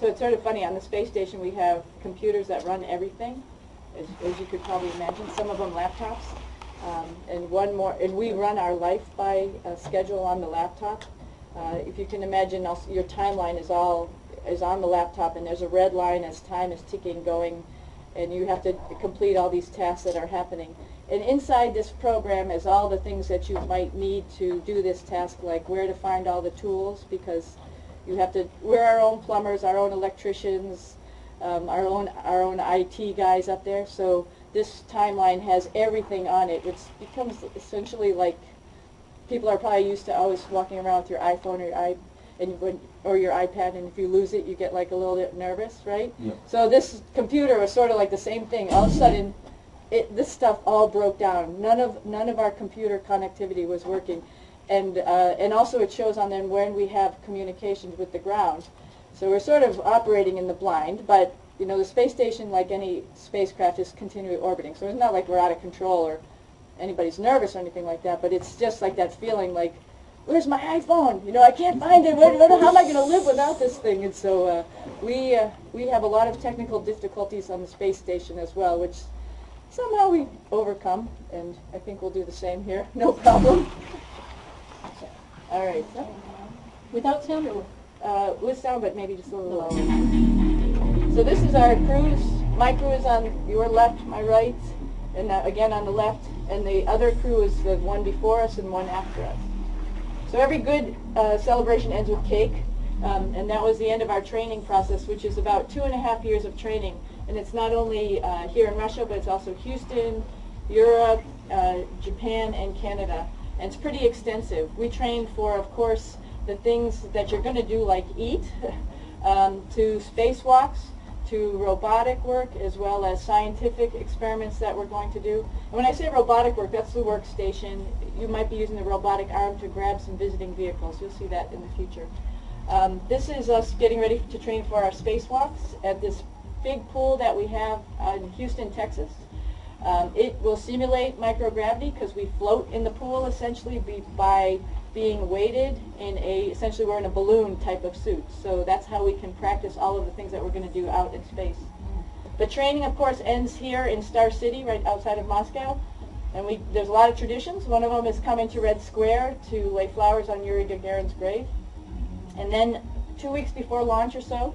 So it's sort of funny, on the space station we have computers that run everything, as you could probably imagine, some of them laptops. And we run our life by schedule on the laptop. If you can imagine, also, your timeline is on the laptop, and there's a red line as time is ticking going, and you have to complete all these tasks that are happening. And inside this program is all the things that you might need to do this task, like where to find all the tools, because we're our own plumbers, our own electricians, our own IT guys up there. So this timeline has everything on it, which becomes essentially like, people are probably used to always walking around with your iPhone or your iPad, and if you lose it, you get like a little bit nervous, right? Yeah. So this computer was sort of like the same thing. All of a sudden, this stuff all broke down. None of our computer connectivity was working. And also it shows on them when we have communications with the ground. So we're sort of operating in the blind, but you know, the space station, like any spacecraft, is continually orbiting. So it's not like we're out of control or anybody's nervous or anything like that, but it's just like that feeling like, where's my iPhone? You know, I can't find it. How am I going to live without this thing? And so we have a lot of technical difficulties on the space station as well, which somehow we overcome, and I think we'll do the same here. No problem. All right. So, without sound or with sound, but maybe just a little lower. So this is our cruise. My crew is on your left, my right, and again on the left, and the other crew is the one before us and one after us. So every good celebration ends with cake, and that was the end of our training process, which is about 2.5 years of training. And it's not only here in Russia, but it's also Houston, Europe, Japan, and Canada. And it's pretty extensive. We train for, of course, the things that you're going to do, like eat, to spacewalks, to robotic work, as well as scientific experiments that we're going to do. And when I say robotic work, that's the workstation. You might be using the robotic arm to grab some visiting vehicles. You'll see that in the future. This is us getting ready to train for our spacewalks at this big pool that we have in Houston, Texas. It will simulate microgravity because we float in the pool essentially by being weighted in essentially we're in a balloon type of suit. So that's how we can practice all of the things that we're going to do out in space. The training, of course, ends here in Star City, right outside of Moscow. And there's a lot of traditions. One of them is coming to Red Square to lay flowers on Yuri Gagarin's grave. And then 2 weeks before launch or so,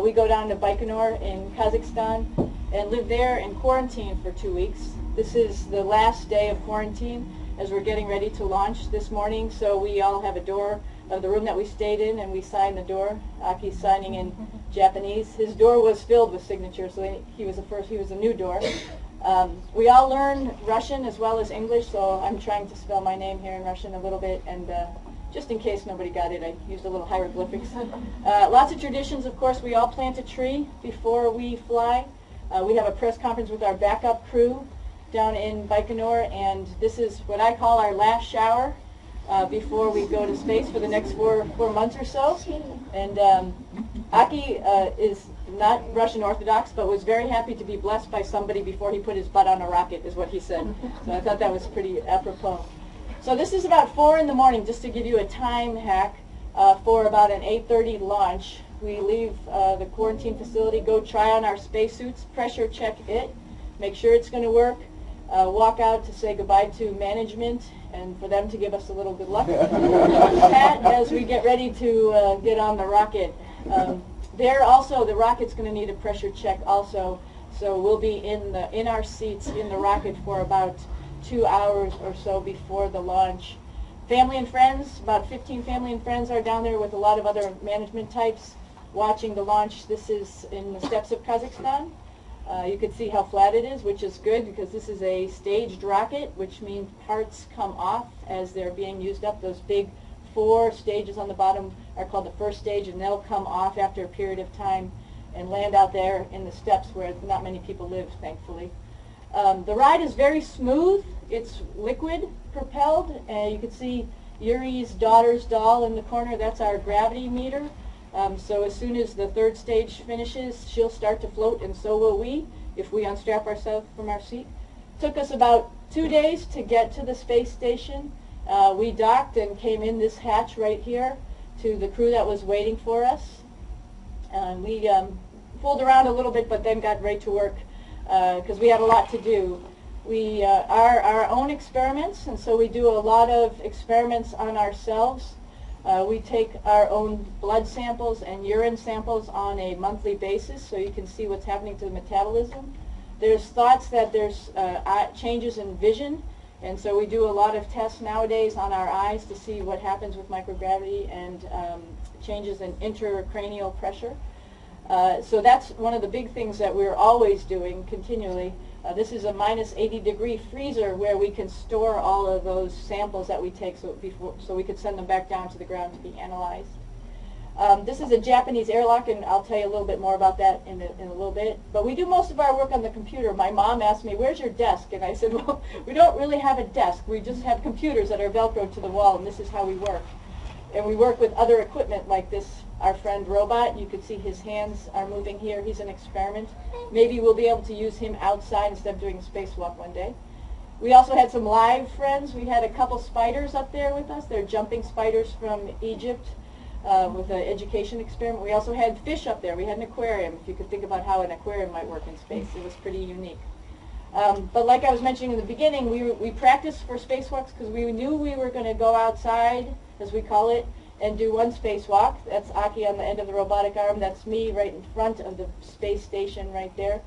we go down to Baikonur in Kazakhstan and live there in quarantine for 2 weeks. This is the last day of quarantine as we're getting ready to launch this morning. So we all have a door of the room that we stayed in, and we sign the door. Aki's signing in Japanese. His door was filled with signatures, so he was a new door. We all learn Russian as well as English, so I'm trying to spell my name here in Russian a little bit, and just in case nobody got it, I used a little hieroglyphics. Lots of traditions, of course. We all plant a tree before we fly. We have a press conference with our backup crew down in Baikonur, and this is what I call our last shower before we go to space for the next four months or so. And Aki is not Russian Orthodox, but was very happy to be blessed by somebody before he put his butt on a rocket, is what he said. So I thought that was pretty apropos. So this is about 4 in the morning, just to give you a time hack, for about an 8:30 launch. We leave the quarantine facility, go try on our spacesuits, pressure check it, make sure it's going to work, walk out to say goodbye to management and for them to give us a little good luck pat as we get ready to get on the rocket. There also, the rocket's going to need a pressure check also, so we'll be in our seats in the rocket for about 2 hours or so before the launch. Family and friends, about 15 family and friends are down there with a lot of other management types watching the launch. This is in the steppes of Kazakhstan. You can see how flat it is, which is good because this is a staged rocket, which means parts come off as they're being used up. Those big 4 stages on the bottom are called the first stage, and they'll come off after a period of time and land out there in the steppes where not many people live, thankfully. The ride is very smooth. It's liquid propelled. You can see Yuri's daughter's doll in the corner. That's our gravity meter. So as soon as the 3rd stage finishes, she'll start to float, and so will we if we unstrap ourselves from our seat. Took us about 2 days to get to the space station. We docked and came in this hatch right here to the crew that was waiting for us. We fooled around a little bit, but then got right to work because we had a lot to do. We are our own experiments, and so we do a lot of experiments on ourselves. We take our own blood samples and urine samples on a monthly basis, so you can see what's happening to the metabolism. There's thoughts that there's changes in vision, and so we do a lot of tests nowadays on our eyes to see what happens with microgravity and changes in intracranial pressure. So that's one of the big things that we're always doing continually. This is a minus 80-degree freezer where we can store all of those samples that we take so we could send them back down to the ground to be analyzed. This is a Japanese airlock, and I'll tell you a little bit more about that in a little bit. But we do most of our work on the computer. My mom asked me, "Where's your desk?" And I said, well, we don't really have a desk. We just have computers that are Velcroed to the wall, and this is how we work. And we work with other equipment like this, our friend Robot. You can see his hands are moving here. He's an experiment. Maybe we'll be able to use him outside instead of doing a spacewalk one day. We also had some live friends. We had a couple spiders up there with us. They're jumping spiders from Egypt with an education experiment. We also had fish up there. We had an aquarium, if you could think about how an aquarium might work in space. It was pretty unique. But like I was mentioning in the beginning, we practiced for spacewalks because we knew we were going to go outside, as we call it, and do one spacewalk. That's Aki on the end of the robotic arm. That's me right in front of the space station right there.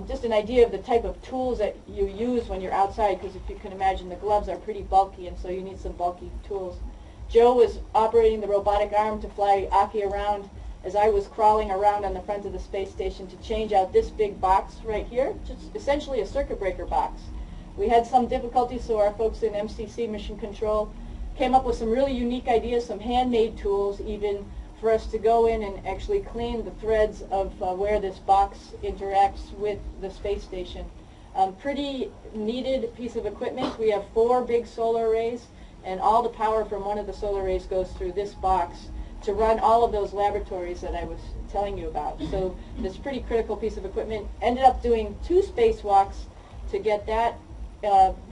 Just an idea of the type of tools that you use when you're outside, because if you can imagine, the gloves are pretty bulky, and so you need some bulky tools. Joe was operating the robotic arm to fly Aki around as I was crawling around on the front of the space station to change out this big box right here, just essentially a circuit breaker box. We had some difficulty, so our folks in MCC Mission Control came up with some really unique ideas, some handmade tools even, for us to go in and actually clean the threads of where this box interacts with the space station. Pretty needed piece of equipment. We have 4 big solar arrays, and all the power from one of the solar arrays goes through this box to run all of those laboratories that I was telling you about. So this pretty critical piece of equipment. Ended up doing 2 spacewalks to get that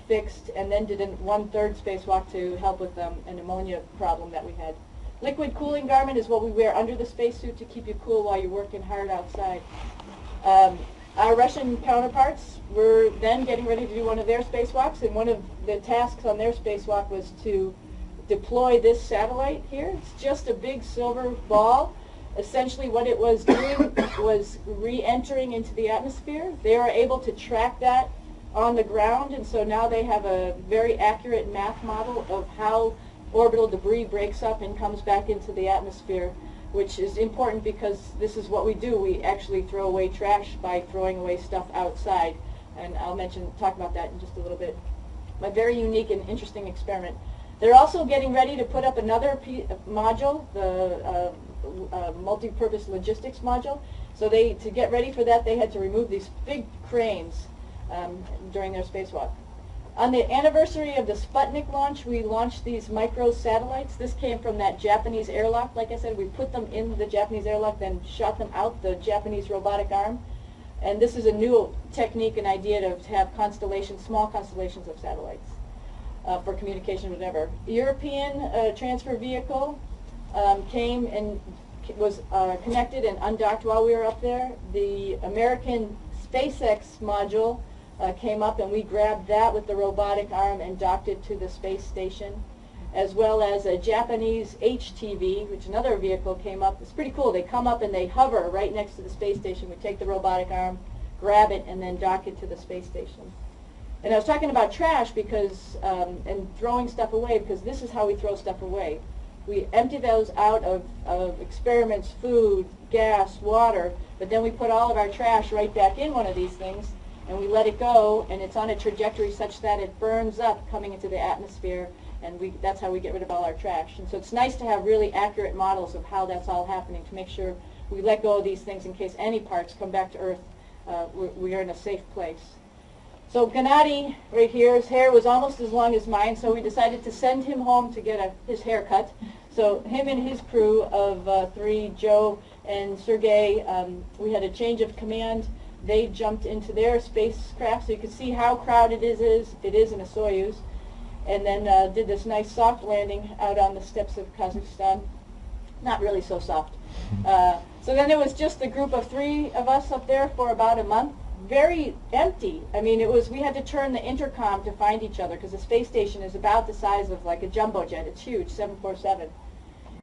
fixed, and then did a 1/3 spacewalk to help with an ammonia problem that we had. Liquid cooling garment is what we wear under the spacesuit to keep you cool while you're working hard outside. Our Russian counterparts were then getting ready to do one of their spacewalks, and one of the tasks on their spacewalk was to deploy this satellite here. It's just a big silver ball. Essentially what it was doing was re-entering into the atmosphere. They were able to track that on the ground, and so now they have a very accurate math model of how orbital debris breaks up and comes back into the atmosphere, which is important because this is what we do. We actually throw away trash by throwing away stuff outside, and I'll talk about that in just a little bit. A very unique and interesting experiment. They're also getting ready to put up another module, the multi-purpose logistics module. So to get ready for that, they had to remove these big cranes during their spacewalk. On the anniversary of the Sputnik launch, we launched these micro satellites. This came from that Japanese airlock. Like I said, we put them in the Japanese airlock, then shot them out the Japanese robotic arm. And this is a new technique and idea to have constellations, small constellations of satellites for communication, whatever. European transfer vehicle came and was connected and undocked while we were up there. The American SpaceX module came up, and we grabbed that with the robotic arm and docked it to the space station, as well as a Japanese HTV, which another vehicle came up. It's pretty cool. They come up and they hover right next to the space station. We take the robotic arm, grab it, and then dock it to the space station. And I was talking about trash because and throwing stuff away, because this is how we throw stuff away. We empty those out of experiments, food, gas, water, but then we put all of our trash right back in one of these things, and we let it go, and it's on a trajectory such that it burns up coming into the atmosphere, and that's how we get rid of all our trash. And so it's nice to have really accurate models of how that's all happening to make sure we let go of these things in case any parts come back to Earth. We are in a safe place. So Gennady, right here, his hair was almost as long as mine, so we decided to send him home to get his hair cut. So him and his crew of 3, Joe and Sergey, we had a change of command. They jumped into their spacecraft, so you can see how crowded it is in a Soyuz, and then did this nice soft landing out on the steppes of Kazakhstan. Not really so soft. So then it was just a group of 3 of us up there for about a month. Very empty. I mean, we had to turn the intercom to find each other because the space station is about the size of like a jumbo jet. It's huge, 747.